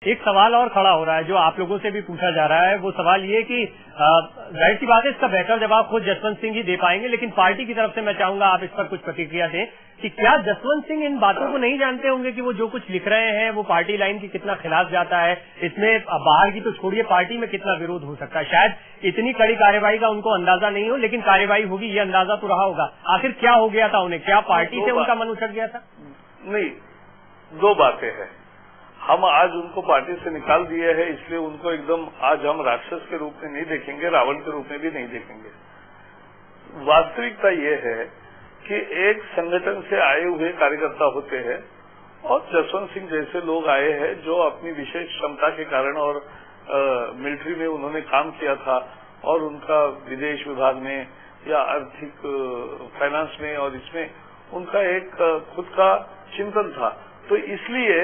एक सवाल और खड़ा हो रहा है जो आप लोगों से भी पूछा जा रहा है। वो सवाल ये कि जाहिर सी बात है इसका बेहतर जवाब खुद जसवंत सिंह ही दे पाएंगे, लेकिन पार्टी की तरफ से मैं चाहूंगा आप इस पर कुछ प्रतिक्रिया दें कि क्या जसवंत सिंह इन बातों को नहीं जानते होंगे कि वो जो कुछ लिख रहे हैं वो पार्टी लाइन के कितना खिलाफ जाता है। इसमें बाहर की तो छोड़िए, पार्टी में कितना विरोध हो सकता है। शायद इतनी कड़ी कार्रवाई का उनको अंदाजा नहीं हो, लेकिन कार्रवाई होगी ये अंदाजा तो रहा होगा। आखिर क्या हो गया था उन्हें? क्या पार्टी से उनका मन उछक गया था? नहीं, दो बातें हैं। हम आज उनको पार्टी से निकाल दिए हैं, इसलिए उनको एकदम आज हम राक्षस के रूप में नहीं देखेंगे, रावण के रूप में भी नहीं देखेंगे। वास्तविकता ये है कि एक संगठन से आए हुए कार्यकर्ता होते हैं और जसवंत सिंह जैसे लोग आए हैं जो अपनी विशेष क्षमता के कारण और मिलिट्री में उन्होंने काम किया था और उनका विदेश विभाग में या आर्थिक फाइनेंस में और इसमें उनका एक खुद का चिंतन था, तो इसलिए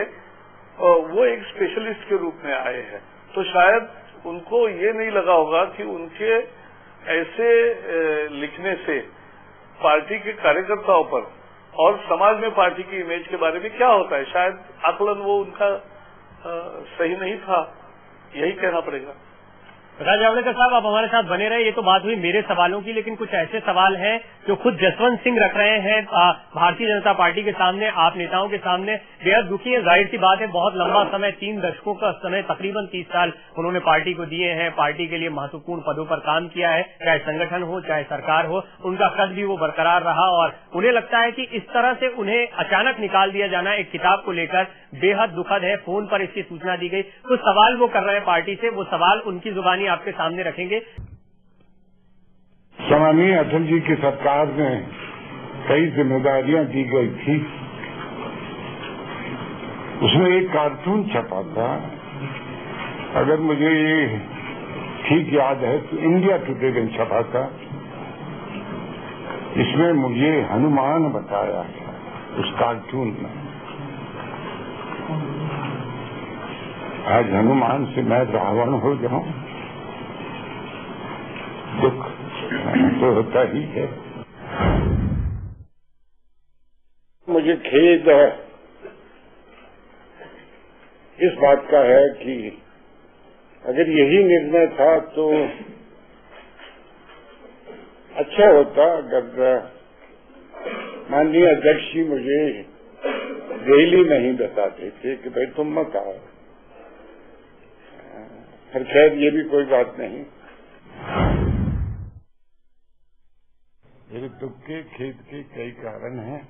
वो एक स्पेशलिस्ट के रूप में आए हैं। तो शायद उनको ये नहीं लगा होगा कि उनके ऐसे लिखने से पार्टी के कार्यकर्ताओं पर और समाज में पार्टी की इमेज के बारे में क्या होता है। शायद आकलन वो उनका सही नहीं था, यही कहना पड़ेगा। प्रकाश जावड़ेकर साहब, आप हमारे साथ बने रहे। ये तो बात हुई मेरे सवालों की, लेकिन कुछ ऐसे सवाल हैं जो खुद जसवंत सिंह रख रहे हैं भारतीय जनता पार्टी के सामने, आप नेताओं के सामने। बेहद दुखी है, जाहिर सी बात है। बहुत लंबा समय, 3 दशकों का समय, तकरीबन 30 साल उन्होंने पार्टी को दिए हैं, पार्टी के लिए महत्वपूर्ण पदों पर काम किया है, चाहे संगठन हो चाहे सरकार हो। उनका कद भी वो बरकरार रहा और उन्हें लगता है कि इस तरह से उन्हें अचानक निकाल दिया जाना एक किताब को लेकर बेहद दुखद है। फोन पर इसकी सूचना दी गई, तो सवाल वो कर रहे हैं पार्टी से, वो सवाल उनकी जुबानी आपके सामने रखेंगे। माननीय अटल जी की सरकार में कई जिम्मेदारियां दी गई थी। उसमें एक कार्टून छपा था, अगर मुझे ये ठीक याद है तो इंडिया टुडे में छपा था। इसमें मुझे हनुमान बताया था उस कार्टून में। आज हनुमान से मैं रावण हो जाऊं, दुख तो होता ही है। मुझे खेद इस बात का है कि अगर यही निर्णय था तो अच्छा होता अगर माननीय अध्यक्ष जी मुझे डेली नहीं बताते थे कि भाई तुम मत आओ। फिर खैर ये भी कोई बात नहीं। मेरे दुख के खेद के कई कारण हैं,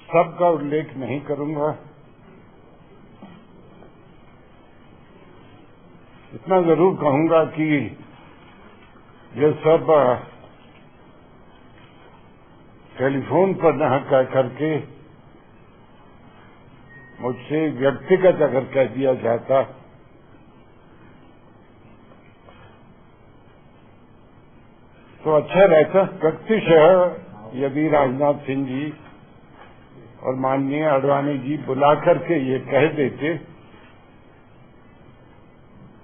सबका उल्लेख नहीं करूंगा। इतना जरूर कहूंगा कि ये सब टेलीफोन पर न कह करके मुझसे व्यक्तिगत अगर कह दिया जाता तो अच्छा रहता। व्यक्तिशः यदि राजनाथ सिंह जी और माननीय आडवाणी जी बुला करके ये कह देते,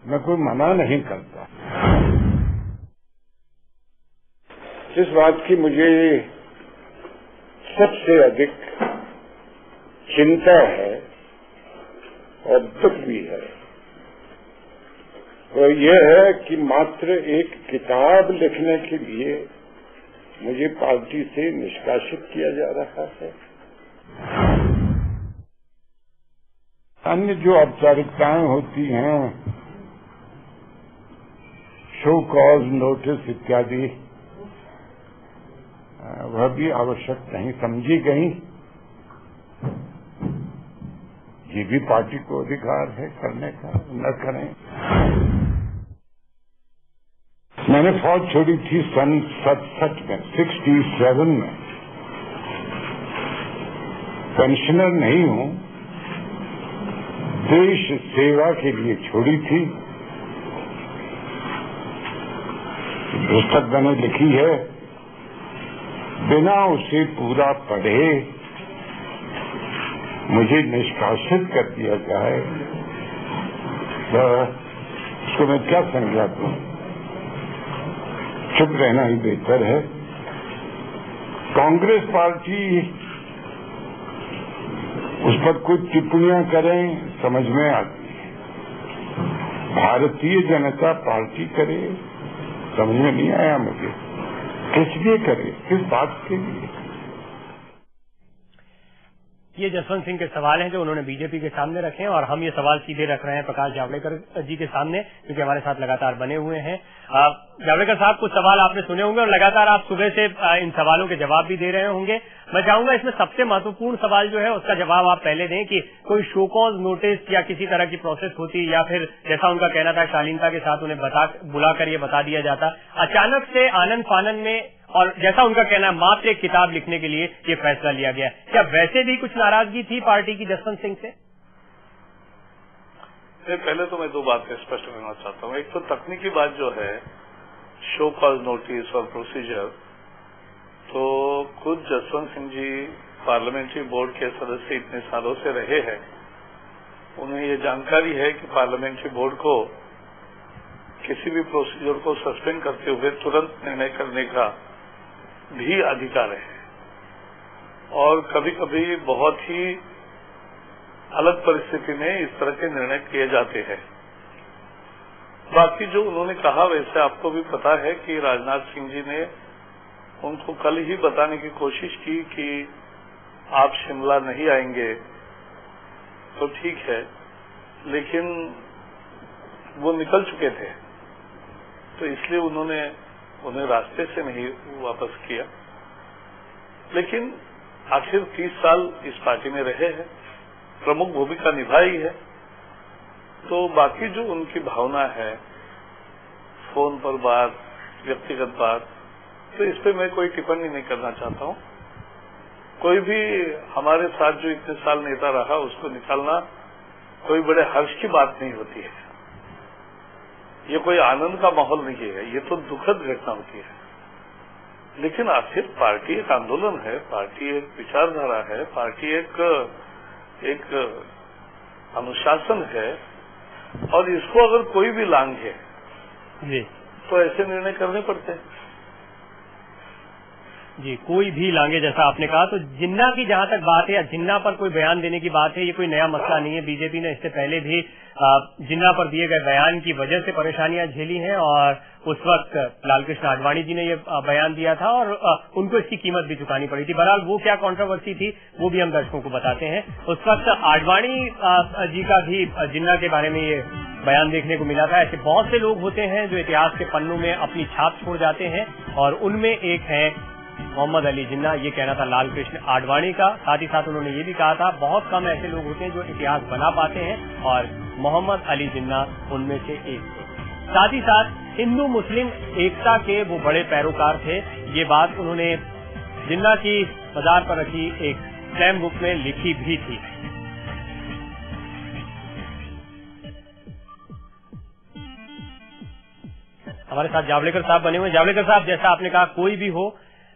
मैं कोई मना नहीं करता। इस बात की मुझे सबसे अधिक चिंता है और दुख भी है, तो यह है कि मात्र एक किताब लिखने के लिए मुझे पार्टी से निष्कासित किया जा रहा है। अन्य जो औपचारिकताएं होती हैं, शो कॉज नोटिस इत्यादि, वह भी आवश्यक नहीं समझी गई। ये भी पार्टी को अधिकार है करने का, न करें। मैंने फौज छोड़ी थी सन 67 में। पेंशनर नहीं हूं, देश सेवा के लिए छोड़ी थी। पुस्तक मैंने लिखी है, बिना उसे पूरा पढ़े मुझे निष्कासित कर दिया जाए तो उसको मैं क्या संज्ञा दूं? चुप रहना ही बेहतर है। कांग्रेस पार्टी उस पर कुछ टिप्पणियां करें समझ में आती है, भारतीय जनता पार्टी करे समझ में नहीं आया मुझे, किस लिए करे, किस बात के लिए। ये जसवंत सिंह के सवाल हैं जो उन्होंने बीजेपी के सामने रखे हैं और हम ये सवाल सीधे रख रहे हैं प्रकाश जावड़ेकर जी के सामने, क्योंकि हमारे साथ लगातार बने हुए हैं। जावड़ेकर साहब, कुछ सवाल आपने सुने होंगे और लगातार आप सुबह से इन सवालों के जवाब भी दे रहे होंगे। मैं चाहूंगा इसमें सबसे महत्वपूर्ण सवाल जो है उसका जवाब आप पहले दें कि कोई शो कॉज नोटिस या किसी तरह की प्रोसेस होती या फिर जैसा उनका कहना था शालीनता के साथ उन्हें बुलाकर ये बता दिया जाता, अचानक से आनन फानन में, और जैसा उनका कहना है मात्र एक किताब लिखने के लिए ये फैसला लिया गया। क्या वैसे भी कुछ नाराजगी थी पार्टी की जसवंत सिंह से? पहले तो मैं दो बातें स्पष्ट करना चाहता हूँ। एक तो तकनीकी बात जो है, शो कॉज नोटिस और प्रोसीजर, तो खुद जसवंत सिंह जी पार्लियामेंट्री बोर्ड के सदस्य इतने सालों से रहे हैं, उन्हें ये जानकारी है कि पार्लियामेंट्री बोर्ड को किसी भी प्रोसीजर को सस्पेंड करते हुए तुरंत निर्णय करने का भी अधिकार है और कभी कभी बहुत ही अलग परिस्थिति में इस तरह के निर्णय किए जाते हैं। बाकी जो उन्होंने कहा वैसे आपको भी पता है कि राजनाथ सिंह जी ने उनको कल ही बताने की कोशिश की कि आप शिमला नहीं आएंगे तो ठीक है, लेकिन वो निकल चुके थे तो इसलिए उन्हें रास्ते से नहीं वापस किया। लेकिन आखिर 30 साल इस पार्टी में रहे हैं, प्रमुख भूमिका निभाई है, तो बाकी जो उनकी भावना है, फोन पर बात, व्यक्तिगत बात, तो इस पे मैं कोई टिप्पणी नहीं करना चाहता हूं। कोई भी हमारे साथ जो इतने साल नेता रहा उसको निकालना कोई बड़े हर्ष की बात नहीं होती है, ये कोई आनंद का माहौल नहीं है, ये तो दुखद घटना होती है। लेकिन आखिर पार्टी एक आंदोलन है, पार्टी एक विचारधारा है, पार्टी एक अनुशासन है और इसको अगर कोई भी लांघे जी तो ऐसे निर्णय करने पड़ते हैं। जी, कोई भी लांगे जैसा आपने कहा। तो जिन्ना की जहां तक बात है या जिन्ना पर कोई बयान देने की बात है, ये कोई नया मसला नहीं है। बीजेपी ने इससे पहले भी जिन्ना पर दिए गए बयान की वजह से परेशानियां झेली हैं और उस वक्त लालकृष्ण आडवाणी जी ने ये बयान दिया था और उनको इसकी कीमत भी चुकानी पड़ी थी। बहरहाल वो क्या कंट्रोवर्सी थी वो भी हम दर्शकों को बताते हैं। उस वक्त आडवाणी जी का भी जिन्ना के बारे में ये बयान देखने को मिला था। ऐसे बहुत से लोग होते हैं जो इतिहास के पन्नों में अपनी छाप छोड़ जाते हैं और उनमें एक है मोहम्मद अली जिन्ना। ये कहना था लालकृष्ण आडवाणी का। साथ ही साथ उन्होंने ये भी कहा था बहुत कम ऐसे लोग होते हैं जो इतिहास बना पाते हैं और मोहम्मद अली जिन्ना उनमें से एक थे। साथ ही साथ हिंदू मुस्लिम एकता के वो बड़े पैरोकार थे। ये बात उन्होंने जिन्ना की मजार पर रखी एक स्लैम बुक में लिखी भी थी। हमारे साथ जावड़ेकर साहब बने हुए। जावड़ेकर साहब, जैसा आपने कहा कोई भी हो,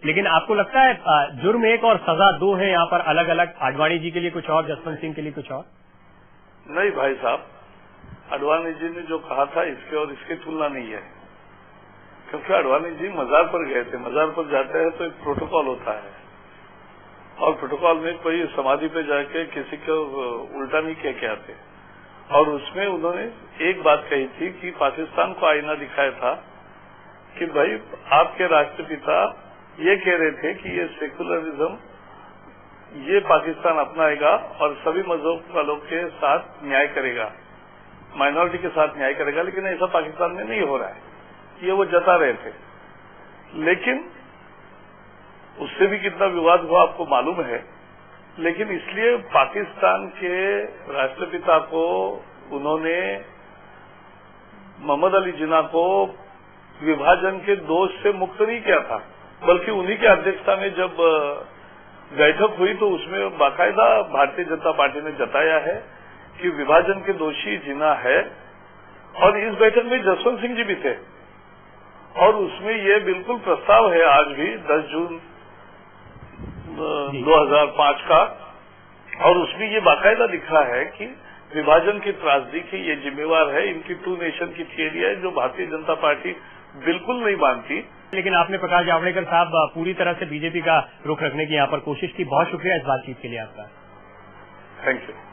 लेकिन आपको लगता है जुर्म एक और सजा दो है यहाँ पर अलग अलग, आडवाणी जी के लिए कुछ और, जसवंत सिंह के लिए कुछ और? नहीं भाई साहब, आडवाणी जी ने जो कहा था इसके और इसकी तुलना नहीं है, क्योंकि आडवाणी जी मजार पर गए थे। मजार पर जाते हैं तो एक प्रोटोकॉल होता है और प्रोटोकॉल में कोई समाधि पे जाके किसी को उल्टा नहीं कह के आते। और उसमें उन्होंने एक बात कही थी कि पाकिस्तान को आईना दिखाया था कि भाई आपके राष्ट्रपिता ये कह रहे थे कि ये सेकुलरिज्म ये पाकिस्तान अपनाएगा और सभी मजहब वालों के साथ न्याय करेगा, माइनॉरिटी के साथ न्याय करेगा, लेकिन ऐसा पाकिस्तान में नहीं हो रहा है, ये वो जता रहे थे। लेकिन उससे भी कितना विवाद हुआ आपको मालूम है। लेकिन इसलिए पाकिस्तान के राष्ट्रपिता को उन्होंने मोहम्मद अली जिन्ना को विभाजन के दोष से मुक्त नहीं किया था, बल्कि उन्हीं की अध्यक्षता में जब बैठक हुई तो उसमें बाकायदा भारतीय जनता पार्टी ने जताया है कि विभाजन के दोषी जिन्ना है। और इस बैठक में जसवंत सिंह जी भी थे और उसमें ये बिल्कुल प्रस्ताव है आज भी 10 जून 2005 का, और उसमें ये बाकायदा लिखा है कि विभाजन की त्रासदी की ये जिम्मेवार है, इनकी 2 नेशन की थियरी है जो भारतीय जनता पार्टी बिल्कुल नहीं मानती। लेकिन आपने प्रकाश जावड़ेकर साहब पूरी तरह से बीजेपी का रुख रखने की यहाँ पर कोशिश की। बहुत शुक्रिया इस बातचीत के लिए आपका। Thank you.